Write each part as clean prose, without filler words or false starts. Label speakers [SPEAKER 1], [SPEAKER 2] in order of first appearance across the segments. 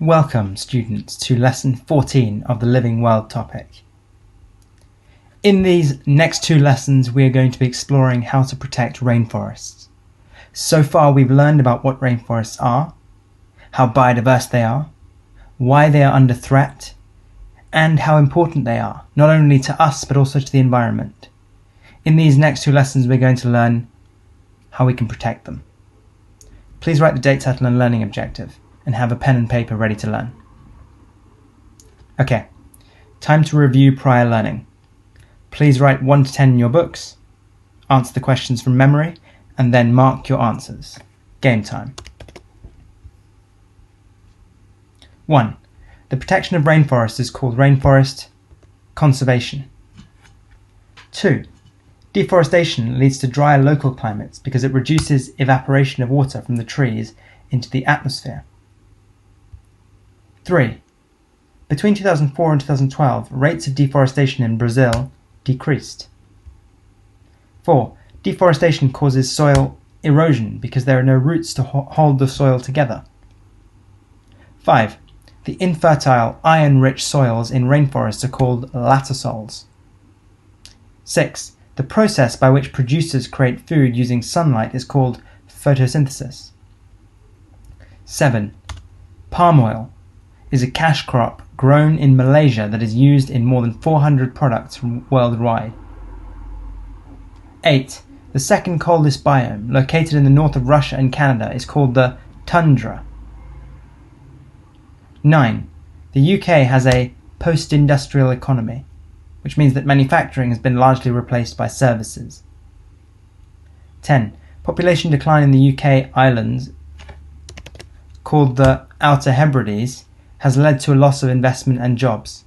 [SPEAKER 1] Welcome, students, to Lesson 14 of the Living World topic. In these next two lessons, we are going to be exploring how to protect rainforests. So far, we've learned about what rainforests are, how biodiverse they are, why they are under threat, and how important they are, not only to us, but also to the environment. In these next two lessons, we're going to learn how we can protect them. Please write the date, title, and learning objective, and have a pen and paper ready to learn. Okay, time to review prior learning. Please write 1 to 10 in your books, answer the questions from memory, and then mark your answers. Game time. 1. The protection of rainforests is called rainforest conservation. 2. Deforestation leads to drier local climates because it reduces evaporation of water from the trees into the atmosphere. 3. Between 2004 and 2012, rates of deforestation in Brazil decreased. 4. Deforestation causes soil erosion because there are no roots to hold the soil together. 5. The infertile, iron-rich soils in rainforests are called latisols. 6. The process by which producers create food using sunlight is called photosynthesis. 7. Palm oil is a cash crop grown in Malaysia that is used in more than 400 products worldwide. 8. The second coldest biome, located in the north of Russia and Canada, is called the tundra. 9. The UK has a post-industrial economy, which means that manufacturing has been largely replaced by services. 10. Population decline in the UK islands, called the Outer Hebrides, has led to a loss of investment and jobs.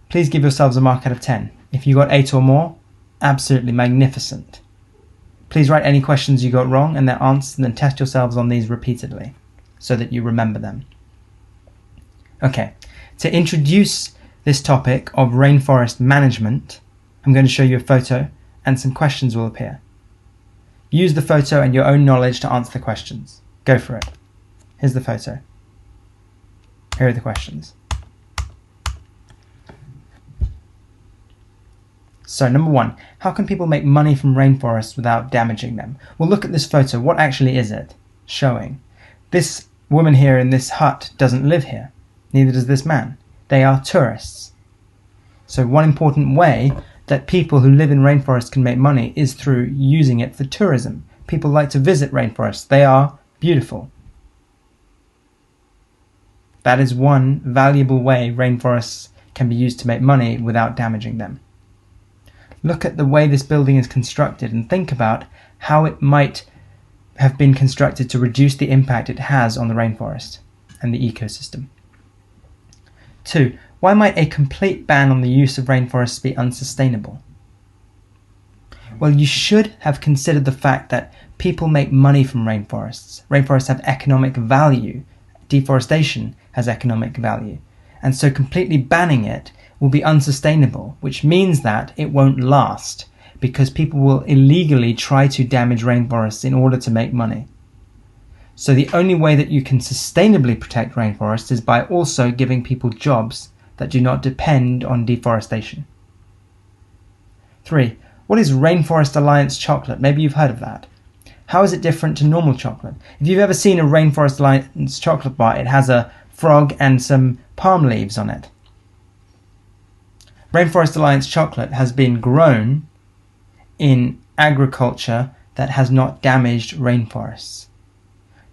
[SPEAKER 1] Please give yourselves a mark out of 10. If you got 8 or more, absolutely magnificent. Please write any questions you got wrong and their answers, and then test yourselves on these repeatedly so that you remember them. Okay, to introduce this topic of rainforest management, I'm going to show you a photo and some questions will appear. Use the photo and your own knowledge to answer the questions. Go for it. Here's the photo. Here are the questions. So, number 1, how can people make money from rainforests without damaging them? Well, look at this photo. What actually is it showing? This woman here in this hut doesn't live here. Neither does this man. They are tourists. So one important way that people who live in rainforests can make money is through using it for tourism. People like to visit rainforests. They are beautiful. That is one valuable way rainforests can be used to make money without damaging them. Look at the way this building is constructed and think about how it might have been constructed to reduce the impact it has on the rainforest and the ecosystem. 2. Why might a complete ban on the use of rainforests be unsustainable? Well, you should have considered the fact that people make money from rainforests. Rainforests have economic value. Deforestation has economic value. And so completely banning it will be unsustainable, which means that it won't last because people will illegally try to damage rainforests in order to make money. So the only way that you can sustainably protect rainforests is by also giving people jobs that do not depend on deforestation. 3. What is Rainforest Alliance chocolate? Maybe you've heard of that. How is it different to normal chocolate? If you've ever seen a Rainforest Alliance chocolate bar, it has a frog and some palm leaves on it. Rainforest Alliance chocolate has been grown in agriculture that has not damaged rainforests.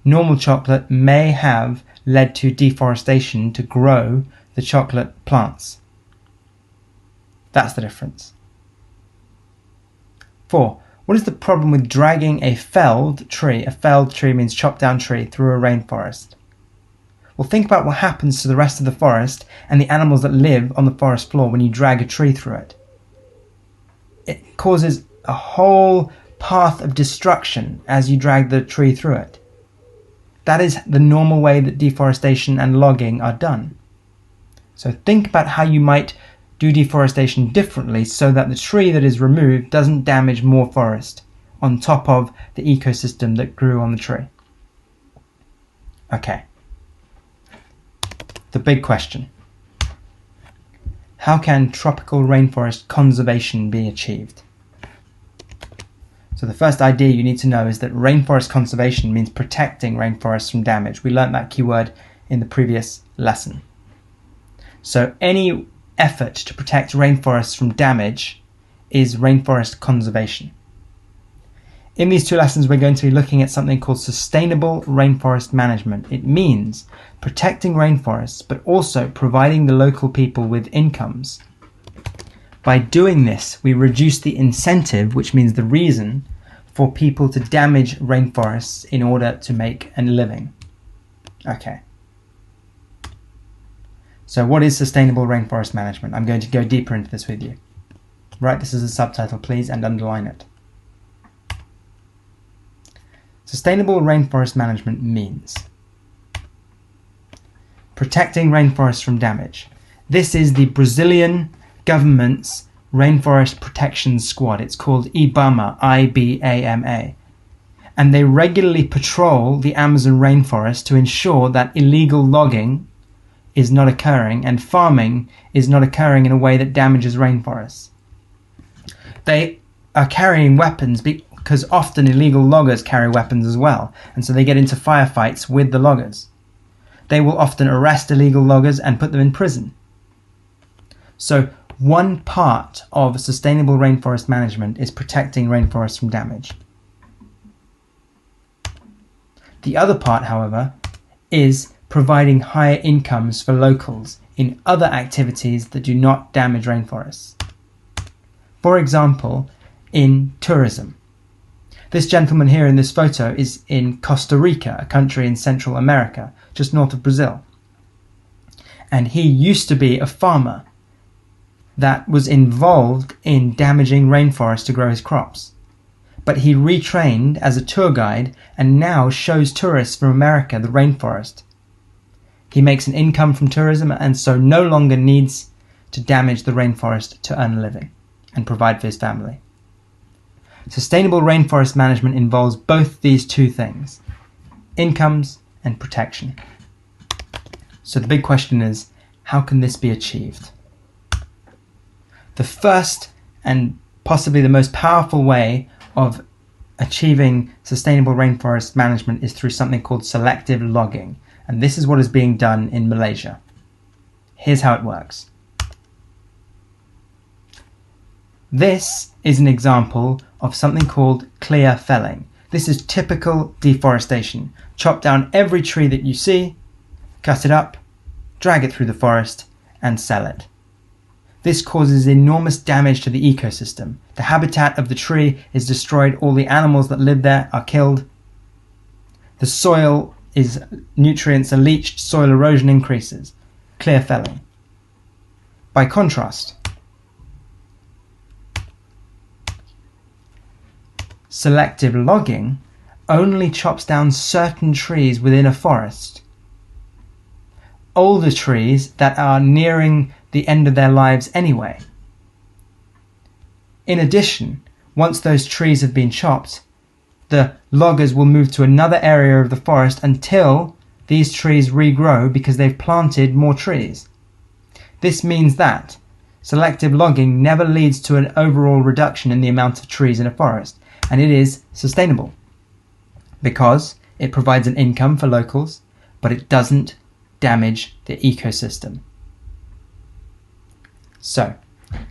[SPEAKER 1] Normal chocolate may have led to deforestation to grow the chocolate plants. That's the difference. 4. What is the problem with dragging a felled tree? A felled tree means chopped down tree through a rainforest. Well, think about what happens to the rest of the forest and the animals that live on the forest floor when you drag a tree through it. It causes a whole path of destruction as you drag the tree through it. That is the normal way that deforestation and logging are done. So think about how you might do deforestation differently so that the tree that is removed doesn't damage more forest on top of the ecosystem that grew on the tree. Okay, the big question. How can tropical rainforest conservation be achieved? So the first idea you need to know is that rainforest conservation means protecting rainforests from damage. We learnt that keyword in the previous lesson. So any effort to protect rainforests from damage is rainforest conservation. In these two lessons, we're going to be looking at something called sustainable rainforest management. It means protecting rainforests, but also providing the local people with incomes. By doing this, we reduce the incentive, which means the reason, for people to damage rainforests in order to make a living. Okay. So what is sustainable rainforest management? I'm going to go deeper into this with you. Write this as a subtitle, please, and underline it. Sustainable rainforest management means protecting rainforests from damage. This is the Brazilian government's Rainforest Protection Squad. It's called IBAMA, I-B-A-M-A. And they regularly patrol the Amazon rainforest to ensure that illegal logging is not occurring and farming is not occurring in a way that damages rainforests. They are carrying weapons because often illegal loggers carry weapons as well, and so they get into firefights with the loggers. They will often arrest illegal loggers and put them in prison. So one part of sustainable rainforest management is protecting rainforests from damage. The other part, however, is providing higher incomes for locals in other activities that do not damage rainforests. For example, in tourism. This gentleman here in this photo is in Costa Rica, a country in Central America, just north of Brazil. And he used to be a farmer that was involved in damaging rainforests to grow his crops. But he retrained as a tour guide and now shows tourists from America the rainforest. He makes an income from tourism and so no longer needs to damage the rainforest to earn a living and provide for his family. Sustainable rainforest management involves both these two things, incomes and protection. So the big question is, how can this be achieved? The first and possibly the most powerful way of achieving sustainable rainforest management is through something called selective logging. And this is what is being done in Malaysia. Here's how it works. This is an example of something called clear felling. This is typical deforestation. Chop down every tree that you see, cut it up, drag it through the forest, and sell it. This causes enormous damage to the ecosystem. The habitat of the tree is destroyed, all the animals that live there are killed. The soil nutrients are leached, soil erosion increases. Clear felling. By contrast, selective logging only chops down certain trees within a forest. Older trees that are nearing the end of their lives anyway. In addition, once those trees have been chopped, the loggers will move to another area of the forest until these trees regrow because they've planted more trees. This means that selective logging never leads to an overall reduction in the amount of trees in a forest, and it is sustainable because it provides an income for locals, but it doesn't damage the ecosystem. So,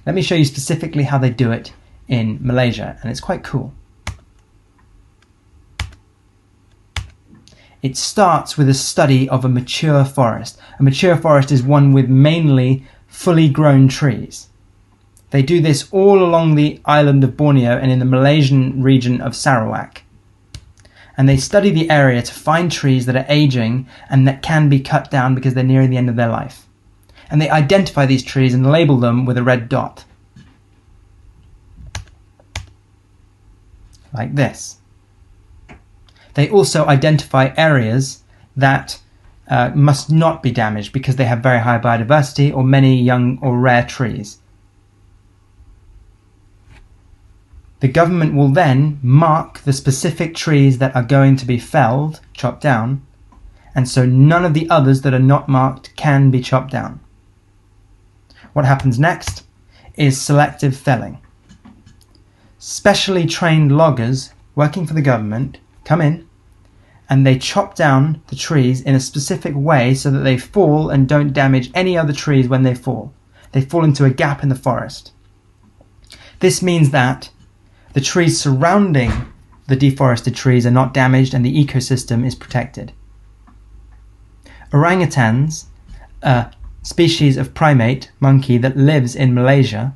[SPEAKER 1] let me show you specifically how they do it in Malaysia, and it's quite cool. It starts with a study of a mature forest. A mature forest is one with mainly fully grown trees. They do this all along the island of Borneo and in the Malaysian region of Sarawak. And they study the area to find trees that are aging and that can be cut down because they're nearing the end of their life. And they identify these trees and label them with a red dot. Like this. They also identify areas that must not be damaged because they have very high biodiversity or many young or rare trees. The government will then mark the specific trees that are going to be felled, chopped down, and so none of the others that are not marked can be chopped down. What happens next is selective felling. Specially trained loggers working for the government come in and they chop down the trees in a specific way so that they fall and don't damage any other trees when they fall. They fall into a gap in the forest. This means that the trees surrounding the deforested trees are not damaged and the ecosystem is protected. Orangutans, a species of primate monkey that lives in Malaysia,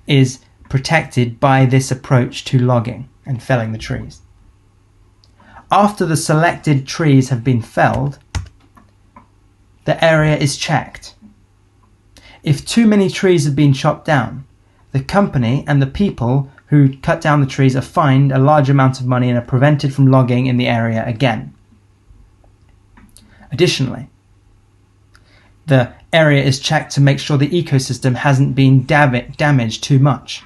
[SPEAKER 1] is protected by this approach to logging and felling the trees. After the selected trees have been felled, the area is checked. If too many trees have been chopped down, the company and the people who cut down the trees are fined a large amount of money and are prevented from logging in the area again. Additionally, the area is checked to make sure the ecosystem hasn't been damaged too much,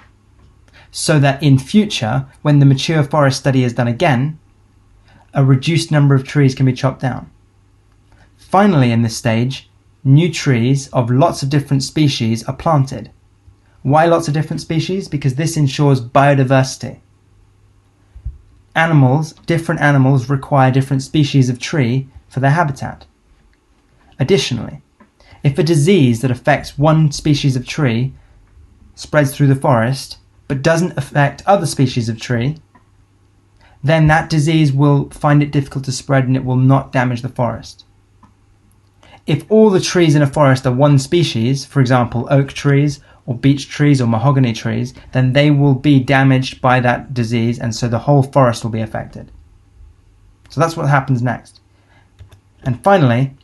[SPEAKER 1] so that in future, when the mature forest study is done again, a reduced number of trees can be chopped down. Finally, in this stage, new trees of lots of different species are planted. Why lots of different species? Because this ensures biodiversity. Different animals require different species of tree for their habitat. Additionally, if a disease that affects one species of tree spreads through the forest but doesn't affect other species of tree, then that disease will find it difficult to spread and it will not damage the forest. If all the trees in a forest are one species, for example oak trees or beech trees or mahogany trees, then they will be damaged by that disease and so the whole forest will be affected. So that's what happens next. And finally,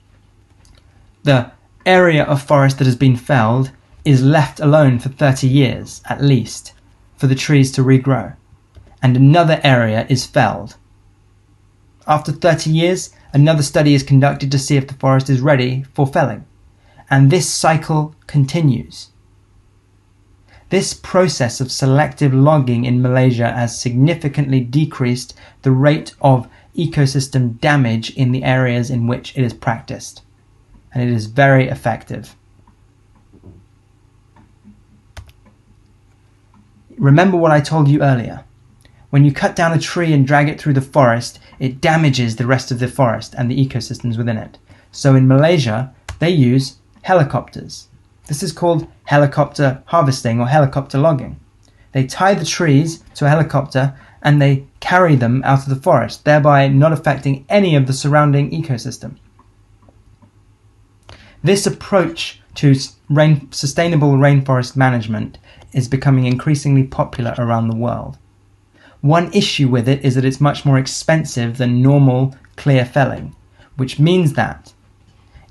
[SPEAKER 1] the area of forest that has been felled is left alone for 30 years at least for the trees to regrow, and another area is felled. After 30 years, another study is conducted to see if the forest is ready for felling, and this cycle continues. This process of selective logging in Malaysia has significantly decreased the rate of ecosystem damage in the areas in which it is practiced, and it is very effective. Remember what I told you earlier. When you cut down a tree and drag it through the forest, it damages the rest of the forest and the ecosystems within it. So in Malaysia, they use helicopters. This is called helicopter harvesting or helicopter logging. They tie the trees to a helicopter and they carry them out of the forest, thereby not affecting any of the surrounding ecosystem. This approach to sustainable rainforest management is becoming increasingly popular around the world. One issue with it is that it's much more expensive than normal clear felling, which means that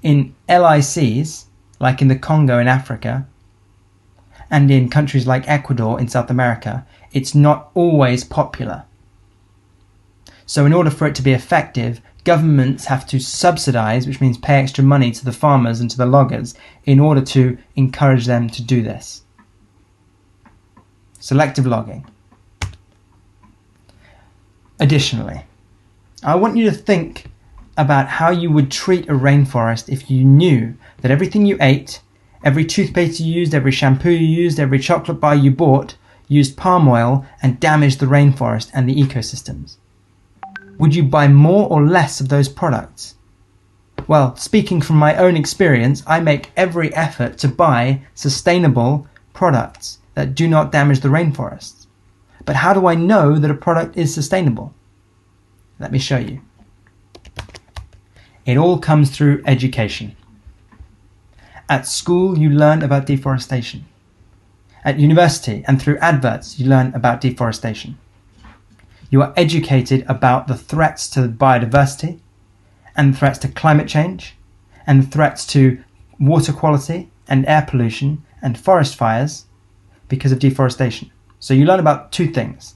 [SPEAKER 1] in LICs, like in the Congo in Africa, and in countries like Ecuador in South America, it's not always popular. So in order for it to be effective, governments have to subsidize, which means pay extra money to the farmers and to the loggers in order to encourage them to do this. Selective logging. Additionally, I want you to think about how you would treat a rainforest if you knew that everything you ate, every toothpaste you used, every shampoo you used, every chocolate bar you bought, used palm oil and damaged the rainforest and the ecosystems. Would you buy more or less of those products? Well, speaking from my own experience, I make every effort to buy sustainable products that do not damage the rainforests. But how do I know that a product is sustainable? Let me show you. It all comes through education. At school, you learn about deforestation. At university and through adverts, you learn about deforestation. You are educated about the threats to biodiversity and the threats to climate change and the threats to water quality and air pollution and forest fires because of deforestation. So you learn about two things.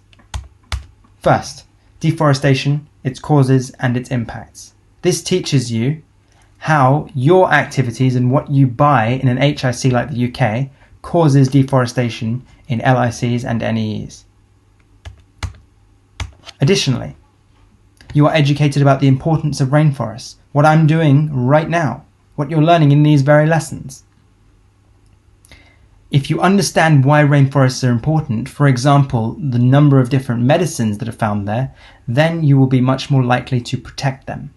[SPEAKER 1] First, deforestation, its causes and its impacts. This teaches you how your activities and what you buy in an HIC like the UK causes deforestation in LICs and NEEs. Additionally, you are educated about the importance of rainforests, what I'm doing right now, what you're learning in these very lessons. If you understand why rainforests are important, for example, the number of different medicines that are found there, then you will be much more likely to protect them.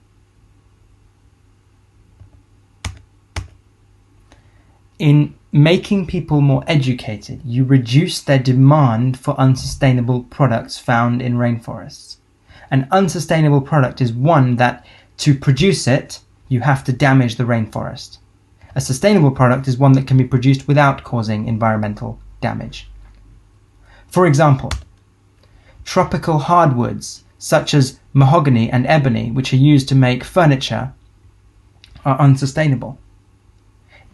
[SPEAKER 1] In making people more educated, you reduce their demand for unsustainable products found in rainforests. An unsustainable product is one that, to produce it, you have to damage the rainforest. A sustainable product is one that can be produced without causing environmental damage. For example, tropical hardwoods such as mahogany and ebony, which are used to make furniture, are unsustainable.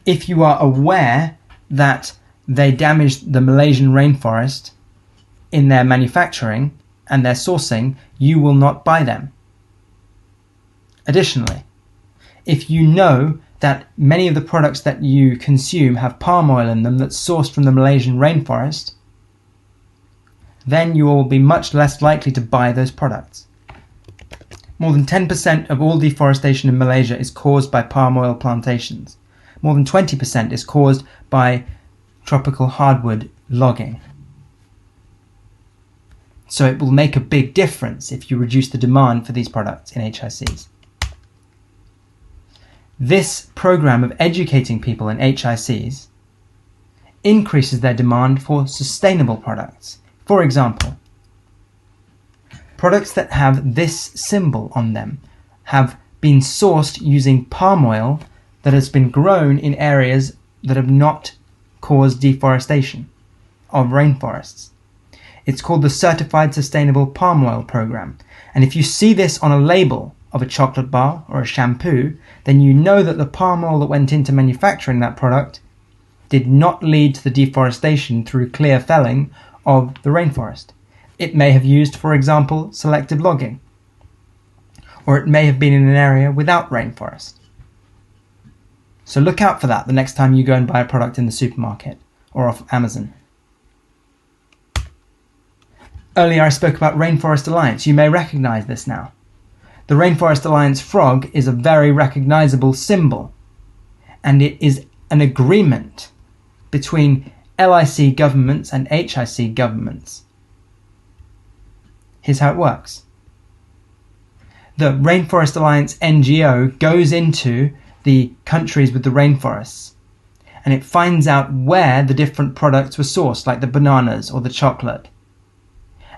[SPEAKER 1] If you are aware that they damaged the Malaysian rainforest in their manufacturing and their sourcing, you will not buy them. Additionally, if you know that many of the products that you consume have palm oil in them that's sourced from the Malaysian rainforest, then you will be much less likely to buy those products. More than 10% of all deforestation in Malaysia is caused by palm oil plantations. More than 20% is caused by tropical hardwood logging. So it will make a big difference if you reduce the demand for these products in HICs. This program of educating people in HICs increases their demand for sustainable products. For example, products that have this symbol on them have been sourced using palm oil that has been grown in areas that have not caused deforestation of rainforests. It's called the Certified Sustainable Palm Oil Program. And if you see this on a label of a chocolate bar or a shampoo, then you know that the palm oil that went into manufacturing that product did not lead to the deforestation through clear felling of the rainforest. It may have used, for example, selective logging, or it may have been in an area without rainforest. So look out for that the next time you go and buy a product in the supermarket or off Amazon. Earlier I spoke about Rainforest Alliance. You may recognize this now. The Rainforest Alliance frog is a very recognizable symbol, and it is an agreement between LIC governments and HIC governments. Here's how it works. The Rainforest Alliance NGO goes into the countries with the rainforests, and it finds out where the different products were sourced, like the bananas or the chocolate.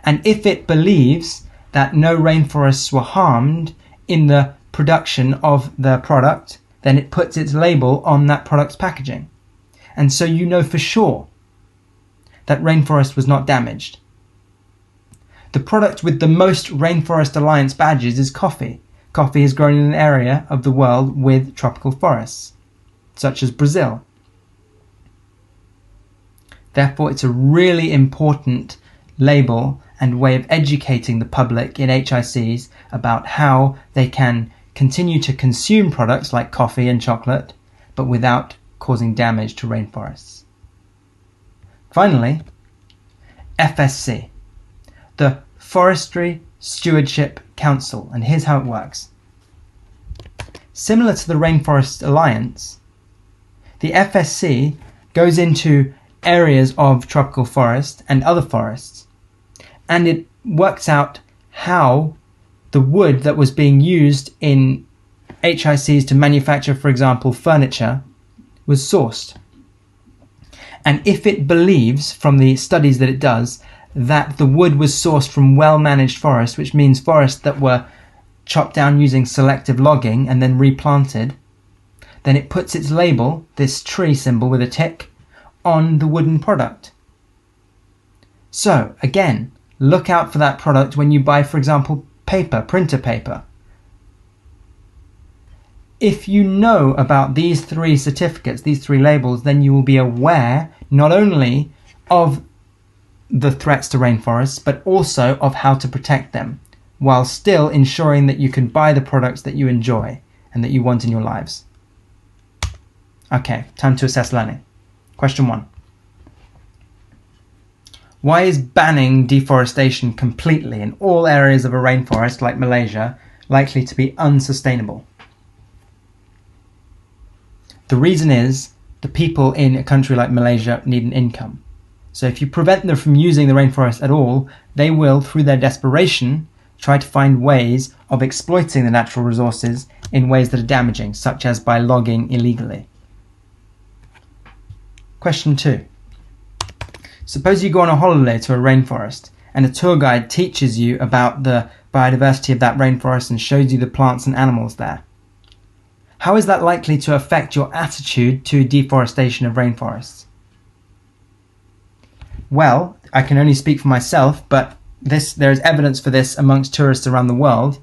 [SPEAKER 1] And if it believes that no rainforests were harmed in the production of the product, then it puts its label on that product's packaging. And so you know for sure that rainforest was not damaged. The product with the most Rainforest Alliance badges is coffee. Coffee is grown in an area of the world with tropical forests, such as Brazil. Therefore, it's a really important label and way of educating the public in HICs about how they can continue to consume products like coffee and chocolate, but without causing damage to rainforests. Finally, FSC, the Forestry Stewardship Council, and here's how it works. Similar to the Rainforest Alliance, the FSC goes into areas of tropical forest and other forests, and it works out how the wood that was being used in HICs to manufacture, for example, furniture, was sourced. And if it believes, from the studies that it does, that the wood was sourced from well-managed forests, which means forests that were chopped down using selective logging and then replanted, then it puts its label, this tree symbol with a tick, on the wooden product. So, again, look out for that product when you buy, for example, paper, printer paper. If you know about these three certificates, these three labels, then you will be aware not only of the threats to rainforests, but also of how to protect them, while still ensuring that you can buy the products that you enjoy and that you want in your lives. Okay, time to assess learning. Question 1. Why is banning deforestation completely in all areas of a rainforest like Malaysia likely to be unsustainable? The reason is the people in a country like Malaysia need an income. So if you prevent them from using the rainforest at all, they will, through their desperation, try to find ways of exploiting the natural resources in ways that are damaging, such as by logging illegally. Question 2. Suppose you go on a holiday to a rainforest and a tour guide teaches you about the biodiversity of that rainforest and shows you the plants and animals there. How is that likely to affect your attitude to deforestation of rainforests? Well, I can only speak for myself, but there is evidence for this amongst tourists around the world.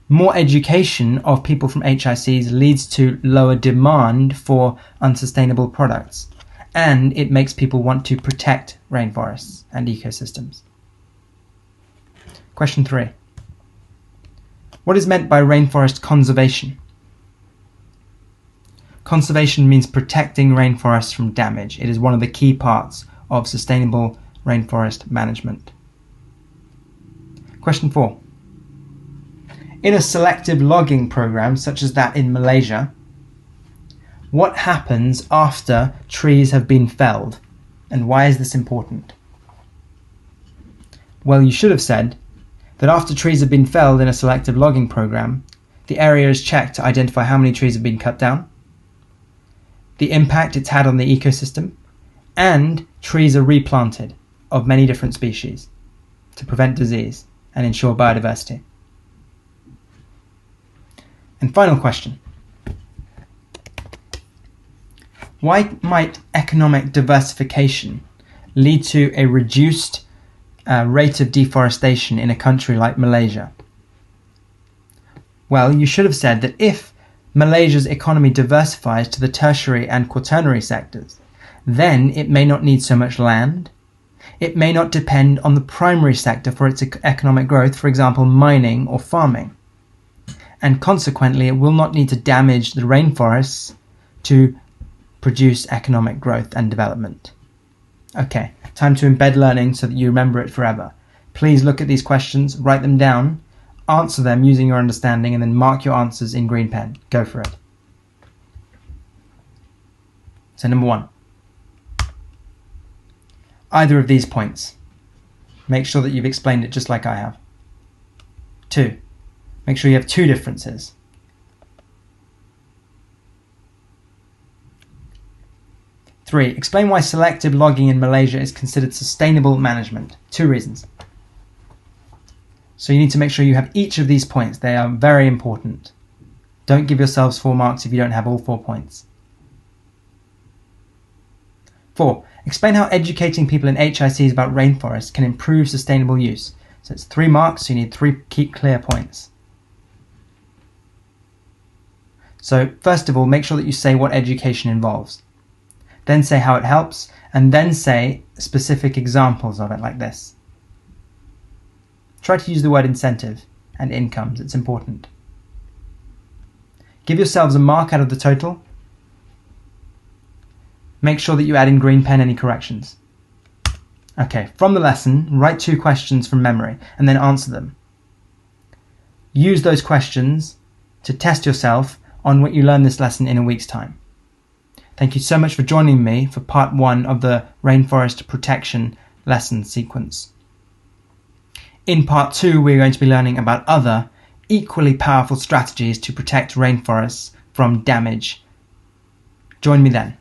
[SPEAKER 1] More education of people from HICs leads to lower demand for unsustainable products, and it makes people want to protect rainforests and ecosystems. Question 3. What is meant by rainforest conservation? Conservation means protecting rainforests from damage. It is one of the key parts of sustainable rainforest management. Question 4. In a selective logging program such as that in Malaysia, what happens after trees have been felled, and why is this important? Well, you should have said that after trees have been felled in a selective logging program, the area is checked to identify how many trees have been cut down, the impact it's had on the ecosystem, and trees are replanted of many different species to prevent disease and ensure biodiversity. And final question. Why might economic diversification lead to a reduced rate of deforestation in a country like Malaysia? Well, you should have said that if Malaysia's economy diversifies to the tertiary and quaternary sectors, then it may not need so much land. It may not depend on the primary sector for its economic growth, for example, mining or farming. And consequently, it will not need to damage the rainforests to produce economic growth and development. Okay, time to embed learning so that you remember it forever. Please look at these questions, write them down, answer them using your understanding, and then mark your answers in green pen. Go for it. So number 1. Either of these points. Make sure that you've explained it just like I have. 2. Make sure you have 2 differences. 3. Explain why selective logging in Malaysia is considered sustainable management. 2 reasons. So you need to make sure you have each of these points. They are very important. Don't give yourselves 4 marks if you don't have all 4 points. 4. Explain how educating people in HICs about rainforests can improve sustainable use. So it's 3 marks, so you need 3 keep clear points. So first of all, make sure that you say what education involves. Then say how it helps, and then say specific examples of it like this. Try to use the word incentive and incomes, it's important. Give yourselves a mark out of the total. Make sure that you add in green pen any corrections. Okay, from the lesson, write 2 questions from memory and then answer them. Use those questions to test yourself on what you learned this lesson in a week's time. Thank you so much for joining me for part 1 of the rainforest protection lesson sequence. In part 2, we're going to be learning about other equally powerful strategies to protect rainforests from damage. Join me then.